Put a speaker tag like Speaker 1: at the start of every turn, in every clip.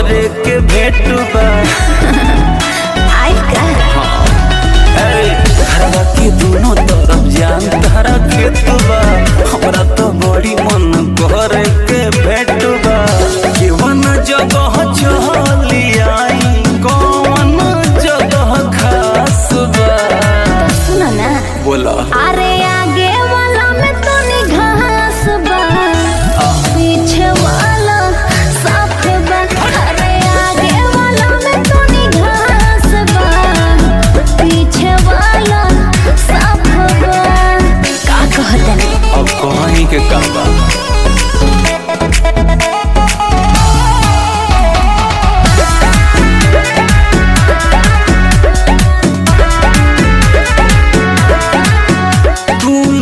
Speaker 1: करे के भेटबा
Speaker 2: आई का
Speaker 1: घरवा के दोनों तरफ जान तारा खेतबा हमरा तो बड़ी मन करे के भेटबा केवन जगह चली आई कौन जगह खास बा
Speaker 2: सुनो ना
Speaker 1: बोला
Speaker 2: अरे आगे वाला में तो घास बा पीछे वाला साफ बा अरे आगे वाला में तो घास बा पीछे वाला साफ बा का कहते हैं
Speaker 1: अब कहानी के काम बा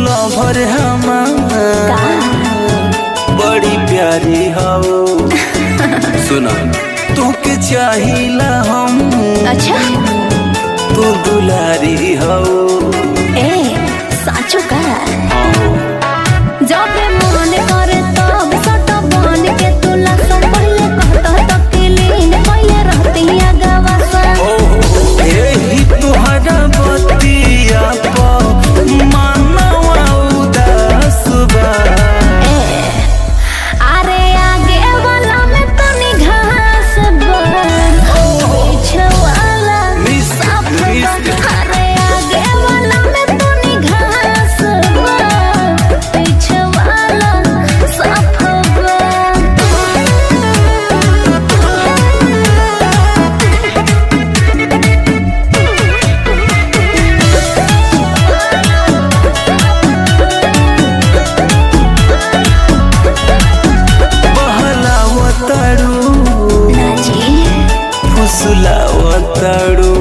Speaker 1: लवर हमार बड़ी प्यारी हो सुना तोके चाहिला हम
Speaker 2: अच्छा
Speaker 1: तू दुलारी हो
Speaker 2: ए साचो का जब मन करे तब सट बन के तुला सब पहले कहता तो क्लीन पहले रहती गवा सा
Speaker 1: एही तुहरा बतिया पर मानवा उदास बा
Speaker 2: अरे आगे वाला में तो घास बा पीछे वाला साफ बा अरे आगे वाला में तो घास बा पीछे वाला साफ बा
Speaker 1: बहलावतारू
Speaker 2: नाजी
Speaker 1: फुसलावतारू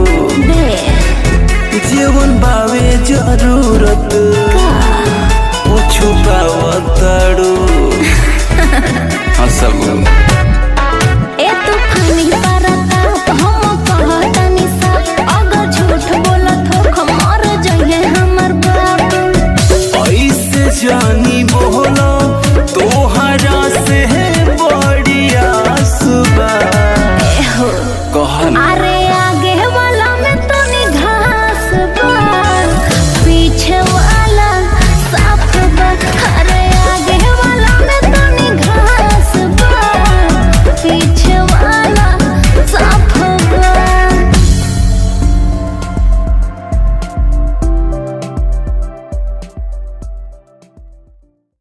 Speaker 2: बे
Speaker 1: जीवन बावे जरूरत वो छुपावतारू हाँ सब